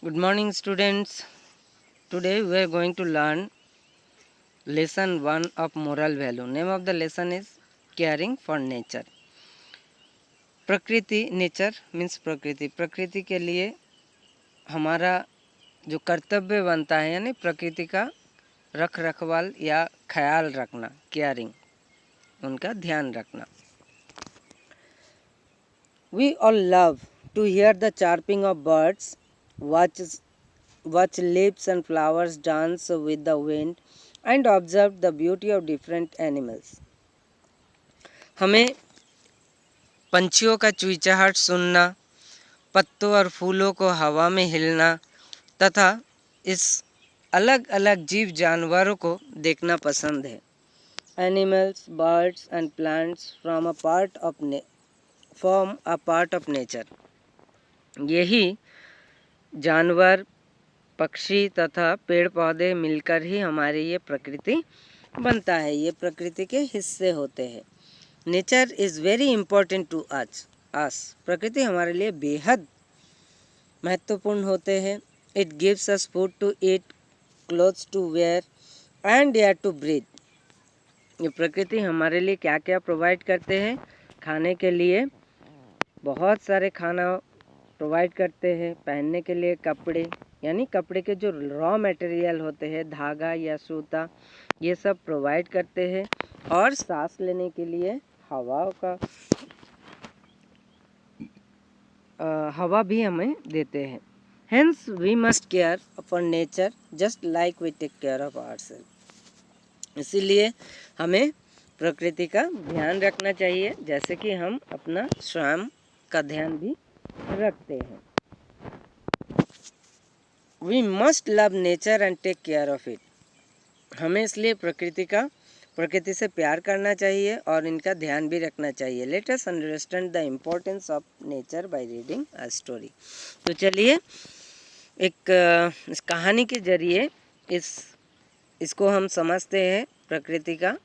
Good morning, students. Today we are going to learn lesson 1 of moral value. Name of the lesson is caring for nature. प्रकृति, nature means प्रकृति। प्रकृति के लिए हमारा जो कर्तव्य बनता है यानी प्रकृति का रख रखवाल या ख्याल रखना, केयरिंग, उनका ध्यान रखना। We all love to hear the chirping of birds, watch leaves and flowers dance with the wind and observe the beauty of different animals. हमें पंछियों का चुहचहाट सुनना, पत्तों और फूलों को हवा में हिलना तथा इस अलग अलग जीव जानवरों को देखना पसंद है। Animals, birds and plants form a part of nature. यही जानवर, पक्षी तथा पेड़ पौधे मिलकर ही हमारी ये प्रकृति बनता है, ये प्रकृति के हिस्से होते हैं। Nature is very important to us. प्रकृति हमारे लिए बेहद महत्वपूर्ण होते हैं। It gives us food to eat, clothes to wear and air to breathe. ये प्रकृति हमारे लिए क्या क्या प्रोवाइड करते हैं? खाने के लिए बहुत सारे खाना प्रोवाइड करते हैं, पहनने के लिए कपड़े, यानी कपड़े के जो रॉ मटेरियल होते हैं, धागा या सूता, ये सब प्रोवाइड करते हैं, और सांस लेने के लिए हवा भी हमें देते हैं। Hence we must care for nature just like we take care of ourself. इसीलिए हमें प्रकृति का ध्यान रखना चाहिए, जैसे कि हम अपना स्वयं का ध्यान भी रखते हैं। We must love nature and take care of it. हमें इसलिए प्रकृति से प्यार करना चाहिए और इनका ध्यान भी रखना चाहिए। Let us understand the importance of nature by reading a story. तो चलिए इस कहानी के जरिए इसको हम समझते हैं, प्रकृति का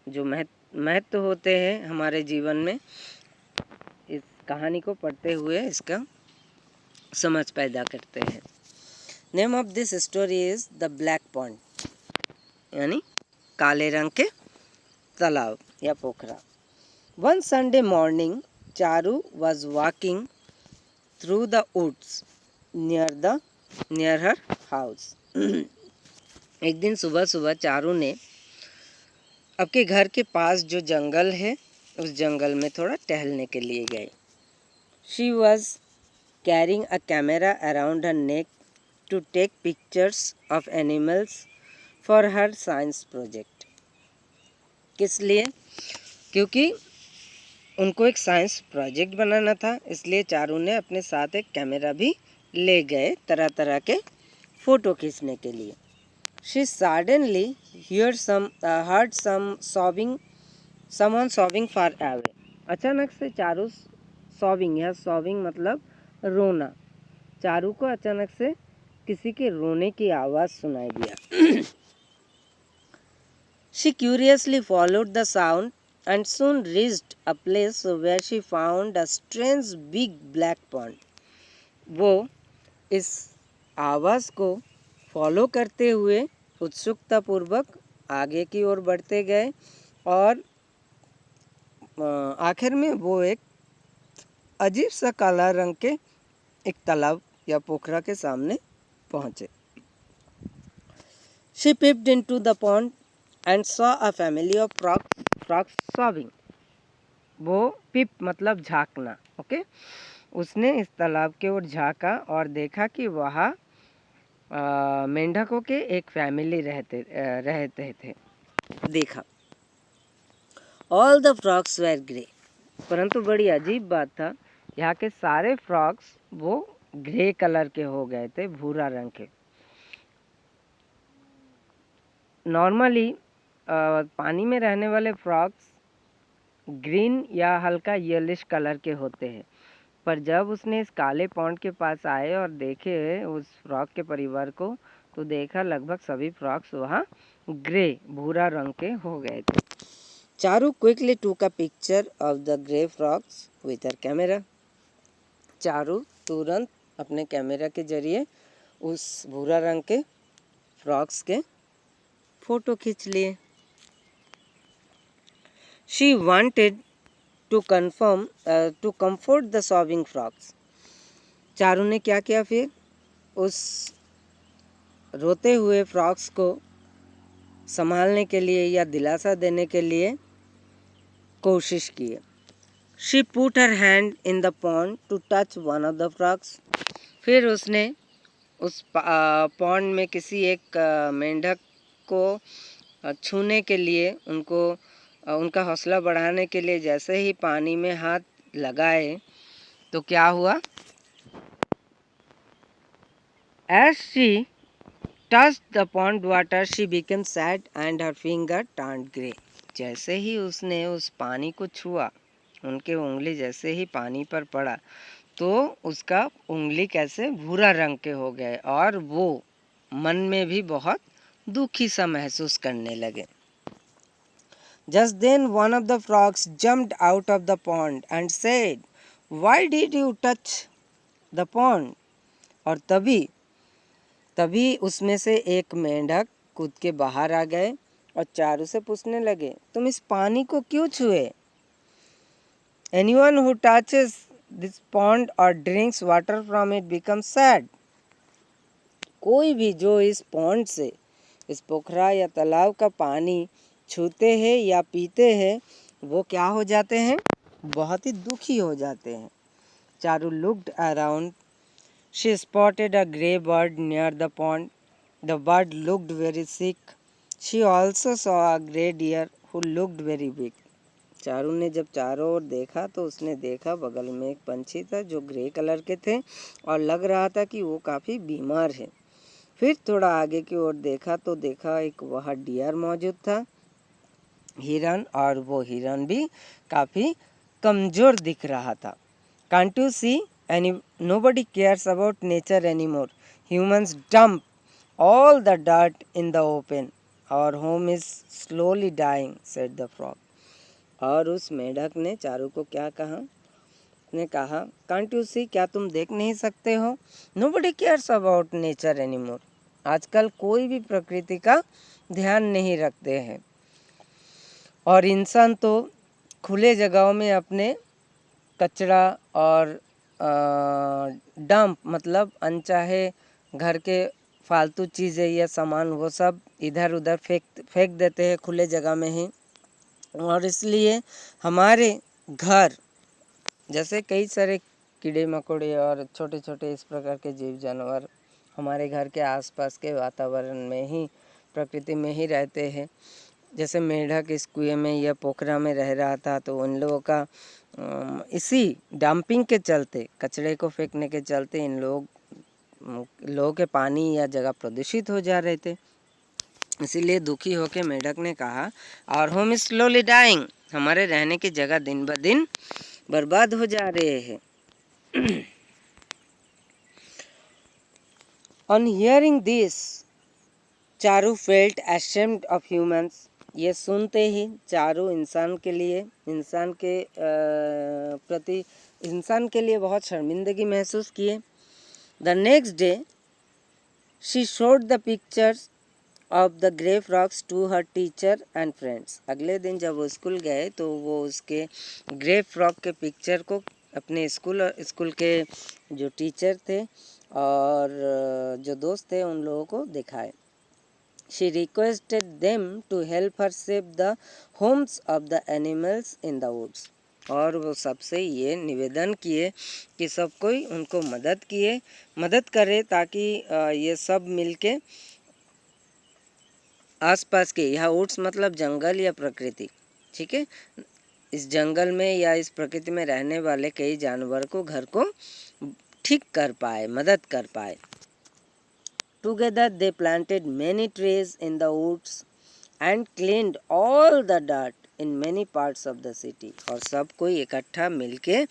जो महत्व होते हैं हमारे जीवन में। इस कहानी को पढ़ते हुए इसका समझ पैदा करते हैं। Name of this story is the black pond, यानी काले रंग के तालाब या पोखरा। One Sunday morning Charu was walking through the woods near her house. एक दिन सुबह सुबह चारू ने आपके घर के पास जो जंगल है उस जंगल में थोड़ा टहलने के लिए गए। She was carrying a camera around her neck to take pictures of animals for her science project. किस लिए? क्योंकि उनको एक साइंस प्रोजेक्ट बनाना था, इसलिए चारू ने अपने साथ एक कैमरा भी ले गए तरह तरह के फ़ोटो खींचने के लिए। She suddenly heard someone sobbing far away. अचानक से चारू सॉबिंग, यह सॉबिंग मतलब रोना, चारू को अचानक से किसी के रोने की आवाज़ सुनाई दिया। She curiously followed the sound and soon reached a place where she found a strange big black pond. वो इस आवाज़ को फॉलो करते हुए उत्सुकतापूर्वक आगे की ओर बढ़ते गए और आखिर में वो एक अजीब सा काला रंग के एक तालाब या पोखरा के सामने पहुँचे। She peeped into the pond and saw a family of frogs swimming. वो पिप मतलब झांकना, ओके। उसने इस तालाब के ओर झांका और देखा कि वहाँ मेंढकों के एक फैमिली रहते थे। देखा all the frogs were grey, परंतु बड़ी अजीब बात था, यहाँ के सारे फ्रॉग्स वो ग्रे कलर के हो गए थे, भूरा रंग के। नॉर्मली पानी में रहने वाले फ्रॉग्स ग्रीन या हल्का येलिश कलर के होते हैं, पर जब उसने इस काले पॉन्ड के पास आए और देखे उस फ्रॉग के परिवार को, तो देखा लगभग सभी फ्रॉग्स वहाँ ग्रे भूरा रंग के हो गए थे। चारू क्विकली टूक अ picture of the grey frogs with her camera. Charu तुरंत अपने कैमरा के जरिए उस भूरा रंग के फ्रॉक्स के फोटो खींच लिए। She wanted to comfort the sobbing frogs. Charu ने क्या किया फिर? उस रोते हुए फ्रॉक्स को संभालने के लिए या दिलासा देने के लिए कोशिश की। She put her hand in the pond to touch one of the frogs. फिर उसने उस पॉन्ड में किसी एक मेंढक को छूने के लिए, उनका हौसला बढ़ाने के लिए जैसे ही पानी में हाथ लगाए तो क्या हुआ? As she touched the pond water, she became sad and her finger turned grey. जैसे ही उसने उस पानी को छुआ, उनके उंगली जैसे ही पानी पर पड़ा तो उसका उंगली कैसे भूरा रंग के हो गए और वो मन में भी बहुत दुखी सा महसूस करने लगे। Just then one of the frogs jumped out of the pond and said, "Why did you touch the pond?" और तभी उसमें से एक मेंढक कूद के बाहर आ गए और चारू से पूछने लगे, तुम इस पानी को क्यों छुए? Anyone who touches this pond or drinks water from it becomes sad. कोई भी जो इस पॉन्ड से, इस पोखरा या तालाब का पानी छूते हैं या पीते हैं वो क्या हो जाते हैं? बहुत ही दुखी हो जाते हैं। Charu looked around. She spotted a grey bird near the pond. The bird looked very sick. She also saw a grey deer who looked very big. Charu ने जब चारों ओर देखा तो उसने देखा बगल में एक पंछी था जो ग्रे कलर के थे और लग रहा था कि वो काफ़ी बीमार है। फिर थोड़ा आगे की ओर देखा तो देखा एक वहाँ डियर मौजूद था, हिरन, और वो हिरन भी काफ़ी कमज़ोर दिख रहा था। Can't you see? Nobody cares about nature anymore. Humans dump all the dirt in the open. Our home is slowly dying, said the frog. और उस मेढक ने चारू को क्या कहा? ने कहा, Can't you see? क्या तुम देख नहीं सकते हो? Nobody cares about nature anymore. आजकल कोई भी प्रकृति का ध्यान नहीं रखते हैं और इंसान तो खुले जगहों में अपने कचरा और डंप मतलब अनचाहे घर के फालतू चीज़ें या सामान वो सब इधर उधर फेंक देते हैं खुले जगह में ही। और इसलिए हमारे घर जैसे कई सारे कीड़े मकोड़े और छोटे छोटे इस प्रकार के जीव जानवर हमारे घर के आसपास के वातावरण में ही, प्रकृति में ही रहते हैं। जैसे मेढक इस कुएं में या पोखरा में रह रहा था तो उन लोगों का इसी डंपिंग के चलते, कचरे को फेंकने के चलते इन लोगों के पानी या जगह प्रदूषित हो जा रहे थे। इसीलिए दुखी होकर मेढक ने कहा, और होम इज स्लोली डाइंग, हमारे रहने की जगह दिन ब दिन बर्बाद हो जा रहे हैं। On hearing this, Charu felt ashamed of humans. ये सुनते ही चारू इंसान के लिए बहुत शर्मिंदगी महसूस किए। The next day, she showed the pictures of the grey frogs to her teacher and friends. अगले दिन जब वो स्कूल गए तो वो उसके ग्रे फ्रॉग के पिक्चर को अपने स्कूल के जो टीचर थे और जो दोस्त थे उन लोगों को दिखाए। She requested them to help her save the homes of the animals in the woods. और वो सबसे ये निवेदन किए कि सब कोई उनको मदद करे ताकि ये सब मिलके आसपास के, यहाँ वुड्स मतलब जंगल या प्रकृति, ठीक है, इस जंगल में या इस प्रकृति में रहने वाले कई जानवर को घर को ठीक कर पाए, मदद कर पाए। Together they planted many trees in the woods and cleaned all the dirt in many parts of the city. और सब कोई इकट्ठा मिलके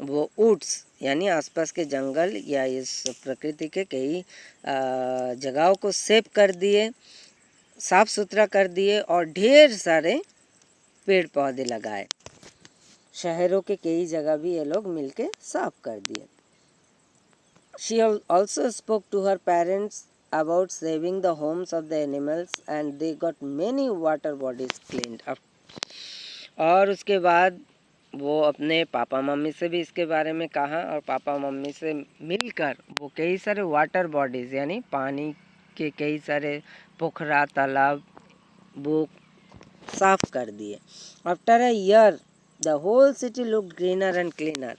वो वुड्स यानी आसपास के जंगल या इस प्रकृति के कई जगहों को सेव कर दिए, साफ सुथरा कर दिए और ढेर सारे पेड़ पौधे लगाए। शहरों के कई जगह भी ये लोग मिलके साफ कर दिए। She also spoke to her parents about saving the homes of the animals and they got many water bodies cleaned up. और उसके बाद वो अपने पापा मम्मी से भी इसके बारे में कहा और पापा मम्मी से मिलकर वो कई सारे वाटर बॉडीज़ यानी पानी के कई सारे पोखरा तालाब वो साफ कर दिए. After a year the whole city look greener and cleaner.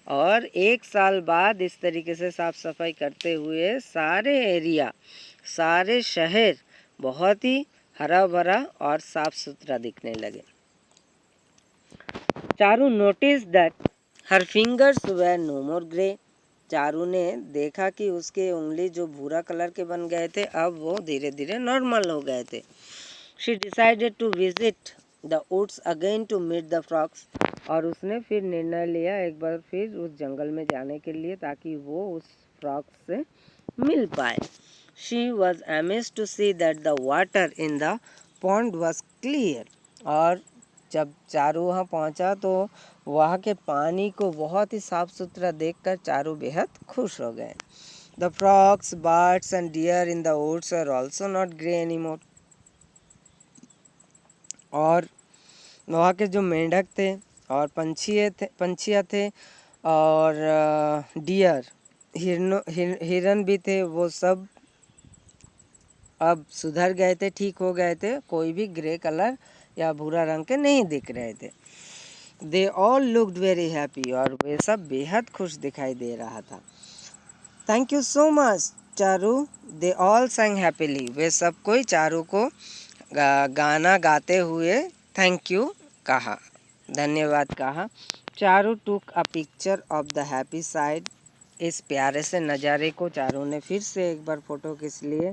और एक साल बाद इस तरीके से साफ सफाई करते हुए सारे एरिया सारे शहर बहुत ही हरा भरा और साफ सुथरा दिखने लगे. Charu notice that her fingers were no more grey. Charu ने देखा कि उसके उंगली जो भूरा कलर के बन गए थे अब वो धीरे धीरे नॉर्मल हो गए थे. She decided to visit the woods again to meet the frogs. और उसने फिर निर्णय लिया एक बार फिर उस जंगल में जाने के लिए ताकि वो उस फ्रॉक से मिल पाए. She was amazed to see that the water in the pond was clear. और जब चारू वहाँ पहुँचा तो वहाँ के पानी को बहुत ही साफ सुथरा देखकर चारू बेहद खुश हो गए. The frogs birds and deer in the woods are also not grey any more. और वहाँ के जो मेंढक थे और पंछियाँ थे और डियर हिरन भी थे वो सब अब सुधर गए थे, ठीक हो गए थे. कोई भी ग्रे कलर या भूरा रंग के नहीं दिख रहे थे. They all looked very happy. और वे सब बेहद खुश दिखाई दे रहा था. Thank you so much Charu. They all sang happily. वे सब कोई चारू को गाना गाते हुए थैंक यू कहा, धन्यवाद कहा. Charu took a picture of the happy side. इस प्यारे से नज़ारे को चारू ने फिर से एक बार फ़ोटो खींच लिए.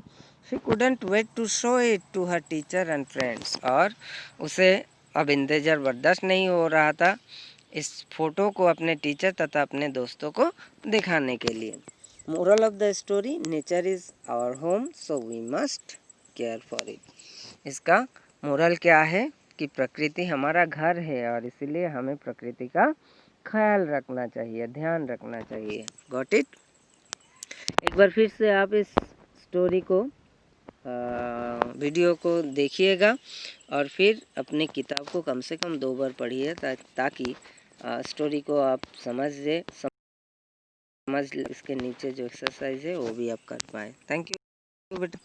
She couldn't wait to show it to her teacher and friends. और उसे अब इंतज़ार बर्दाश्त नहीं हो रहा था इस फोटो को अपने टीचर तथा अपने दोस्तों को दिखाने के लिए. Moral of the story, nature is our home so we must care for it. इसका मोरल क्या है कि प्रकृति हमारा घर है और इसीलिए हमें प्रकृति का ख्याल रखना चाहिए, ध्यान रखना चाहिए. Got it. एक बार फिर से आप इस स्टोरी को वीडियो को देखिएगा और फिर अपने किताब को कम से कम 2 बार पढ़िए ताकि स्टोरी को आप समझ इसके नीचे जो एक्सरसाइज है वो भी आप कर पाएँ. थैंक यू बेटा.